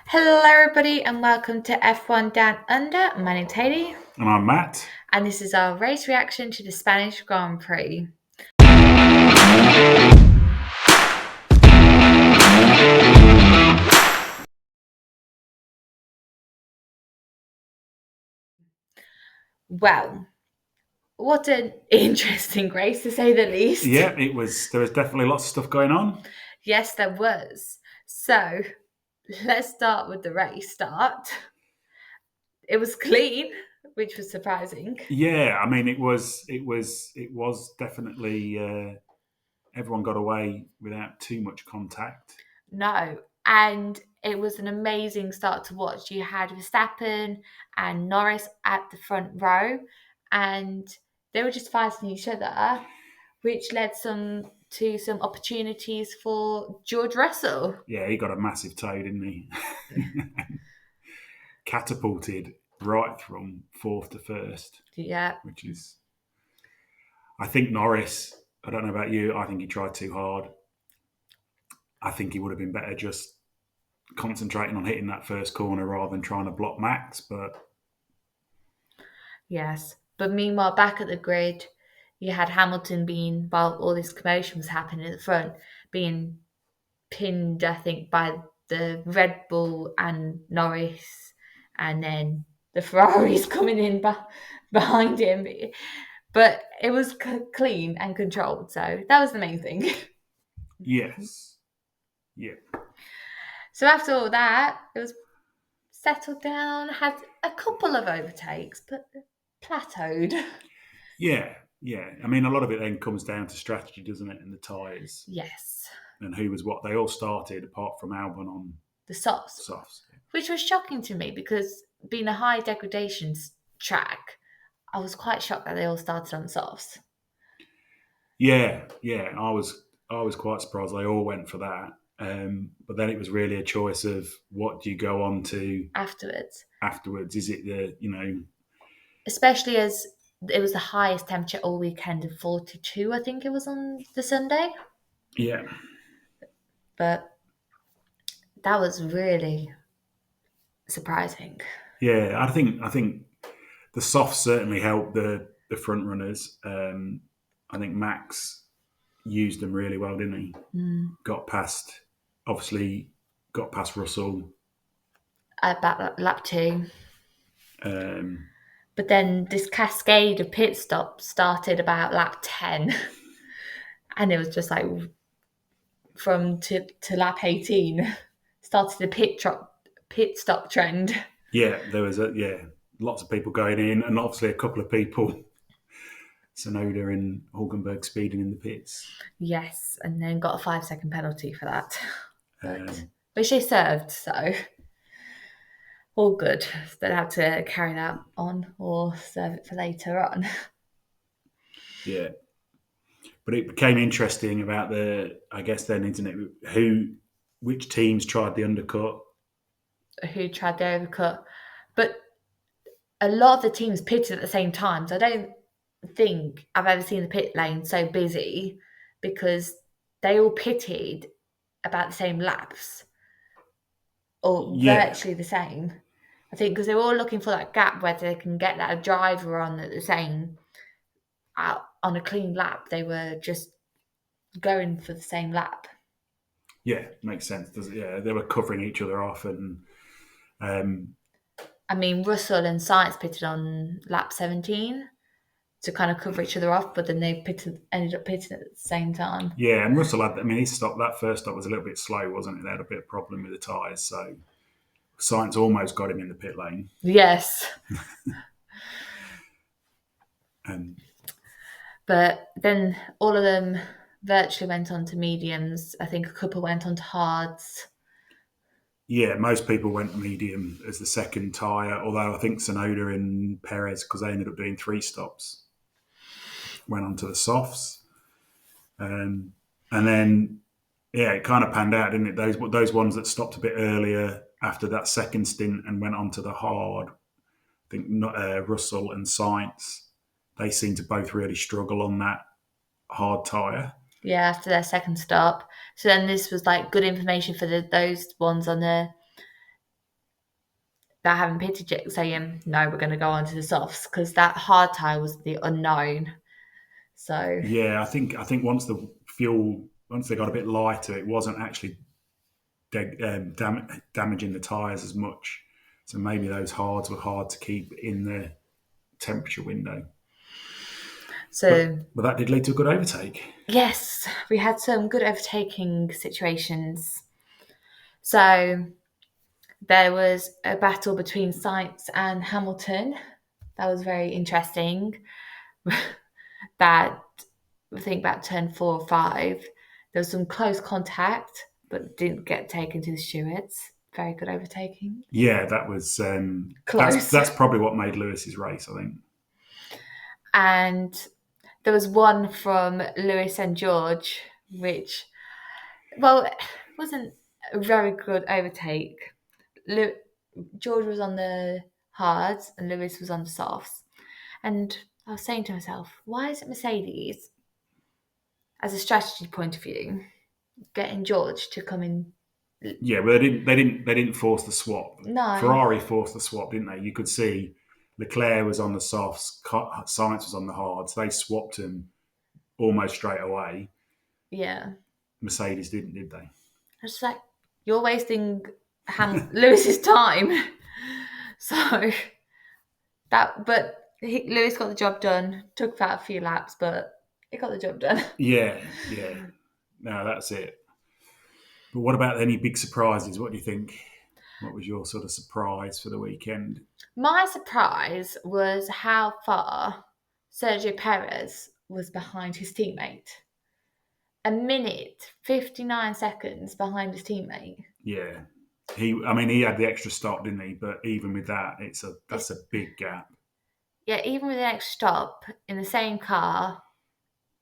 Hello, everybody, and welcome to F1 Down Under. My name's Hayley, And I'm Matt. and this is our race reaction to the Spanish Grand Prix. Well, what an interesting race, to say the least. Yeah, there was definitely lots of stuff going on. Yes, there was. So, let's start with the race start. It was clean, which was surprising. Yeah, I mean it was definitely everyone got away without too much contact. No, and it was an amazing start to watch. You had Verstappen and Norris at the front row, and they were just fighting each other, which led to some opportunities for George Russell. Yeah, he got a massive toe, didn't he? Catapulted right from fourth to first, Yeah, which is I think Norris. I don't know about you. I think he tried too hard. I think he would have been better just concentrating on hitting that first corner rather than trying to block Max. But yes. But meanwhile, back at the grid, you had Hamilton being, while all this commotion was happening at the front, being pinned, I think, by the Red Bull and Norris, and then the Ferraris coming in behind him. But it was clean and controlled, so that was the main thing. yes, yeah. So after all that, it was settled down, had a couple of overtakes, but plateaued. Yeah, yeah. I mean, a lot of it then comes down to strategy, doesn't it? And the tyres Yes, and who was what. They all started apart from Albon on the softs, softs. which was shocking to me because being a high degradation track, I was quite shocked that they all started on the softs. Yeah, yeah. I was quite surprised they all went for that. But then it was really a choice of what do you go on to Afterwards, afterwards. Is it the. especially as it was the highest temperature all weekend of 42, I think it was on the Sunday. Yeah, But that was really surprising. yeah. I think the softs certainly helped the front runners. I think Max used them really well, didn't he? Mm. Got past, obviously, got past Russell. About lap two. Um, But then this cascade of pit stops started about lap 10. And it was just like to lap 18, started the pit stop trend. yeah, there was lots of people going in, and obviously a couple of people, Sonoda and Hulkenberg, speeding in the pits. Yes, and then got a 5 second penalty for that. But Um, which they served, so all good. They have to carry that on or serve it for later on. yeah, but it became interesting about I guess then, isn't it? Which teams tried the undercut? Who tried the overcut. But a lot of the teams pitted at the same time. So I don't think I've ever seen the pit lane so busy because they all pitted about the same laps or Yeah, virtually the same. I think because they were all looking for that gap where they can get that driver on at the same on a clean lap. They were just going for the same lap. yeah, makes sense. Does it? Yeah, they were covering each other off, and um, I mean, Russell and Sainz pitted on lap 17 to kind of cover each other off, but then ended up pitting at the same time. yeah, and Russell had. I mean, he stopped that first stop was a little bit slow, wasn't it? They had a bit of problem with the tyres, so Science almost got him in the pit lane. Yes, And but then all of them virtually went on to mediums. I think a couple went on to hards. yeah, most people went medium as the second tyre, although I think Sonoda and Perez, because they ended up doing 3 stops, went on to the softs. And then, yeah, it kind of panned out, didn't it? Those ones that stopped a bit earlier after that second stint and went on to the hard, I think Russell and Science, they seem to both really struggle on that hard tyre. Yeah, after their second stop. So then this was like good information for those ones on the that haven't pitted yet saying, no, we're going to go on to the softs because that hard tyre was the unknown. So, Yeah, I think once they got a bit lighter, it wasn't actually damaging the tyres as much. So maybe those hards were hard to keep in the temperature window. so But that did lead to a good overtake. yes, we had some good overtaking situations. So there was a battle between Sainz and Hamilton. That was very interesting. That I think about turn 4 or 5, there was some close contact, but didn't get taken to the stewards. Very good overtaking. Yeah, that was Close. that's probably what made Lewis's race, I think. And there was one from Lewis and George, which, well, wasn't a very good overtake. George was on the hards and Lewis was on the softs. And I was saying to myself, why is it Mercedes, as a strategy point of view, getting George to come in? Yeah, but they didn't force the swap. No, Ferrari forced the swap, didn't they? You could see Leclerc was on the softs, Sainz was on the hards. They swapped him almost straight away. yeah. Mercedes didn't, did they? I was just like, you're wasting Lewis's time. So but Lewis got the job done. Took about a few laps, but he got the job done. Yeah, yeah. No, that's it. But what about any big surprises? What do you think? What was your sort of surprise for the weekend? My surprise was how far Sergio Perez was behind his teammate. A minute, 59 seconds behind his teammate. Yeah, he had the extra stop, didn't he? But even with that, that's It's, a big gap. yeah, even with an extra stop in the same car,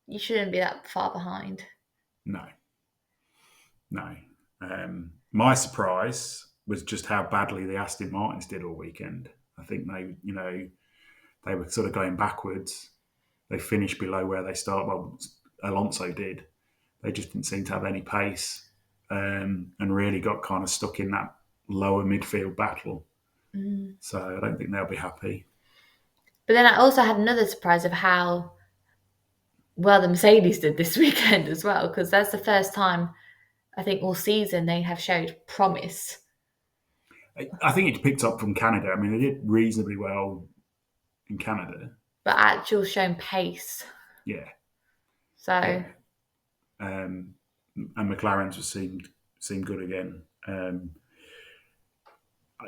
you shouldn't be that far behind. No, no. My surprise was just how badly the Aston Martins did all weekend. I think they were sort of going backwards. They finished below where they started. Well, Alonso did. They just didn't seem to have any pace, and really got kind of stuck in that lower midfield battle. Mm. So I don't think they'll be happy. But then I also had another surprise of how well the Mercedes did this weekend as well, because that's the first time I think all season they have showed promise, I think it picked up from Canada. I mean, they did reasonably well in Canada. but actual shown pace. Yeah, So yeah. And McLaren's seemed good again.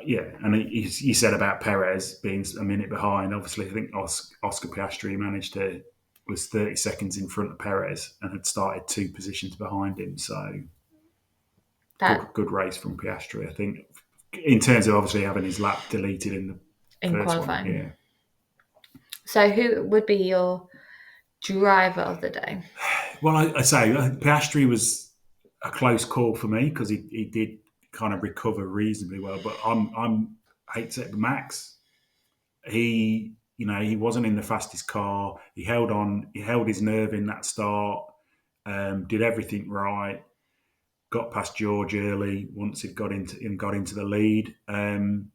Yeah, and he said about Perez being a minute behind. Obviously, I think Oscar Piastri was 30 seconds in front of Perez and had started 2 positions behind him. So that good race from Piastri. I think in terms of obviously having his lap deleted in the in first one. qualifying. Yeah. So who would be your driver of the day? Well, I say Piastri was a close call for me because he did kind of recover reasonably well. But I hate to say it, Max. He wasn't in the fastest car. He held on. He held his nerve in that start. Did everything right. Got past George early once he got into the lead. And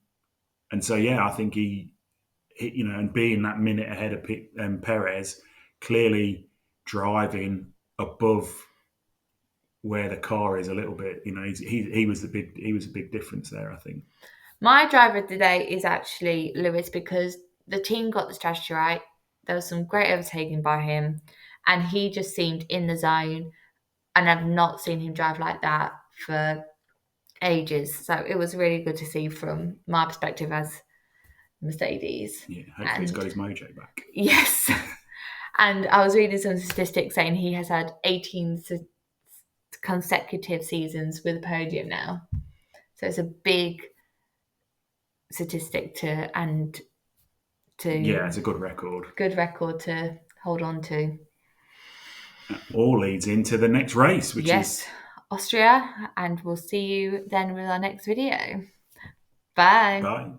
so yeah, I think he and being that minute ahead of Perez, clearly driving above where the car is a little bit. He was a big difference there, I think. My driver of the day is actually Lewis because the team got the strategy right. There was some great overtaking by him, and he just seemed in the zone. And I've not seen him drive like that for ages. So it was really good to see from my perspective as Mercedes. Yeah, hopefully he's got And his mojo back. yes, and I was reading some statistics saying he has had 18 consecutive seasons with a podium now. So it's a big statistic Yeah, to it's a good record. good record to hold on to. All leads into the next race, which Yes, is Austria, and we'll see you then with our next video. Bye. bye.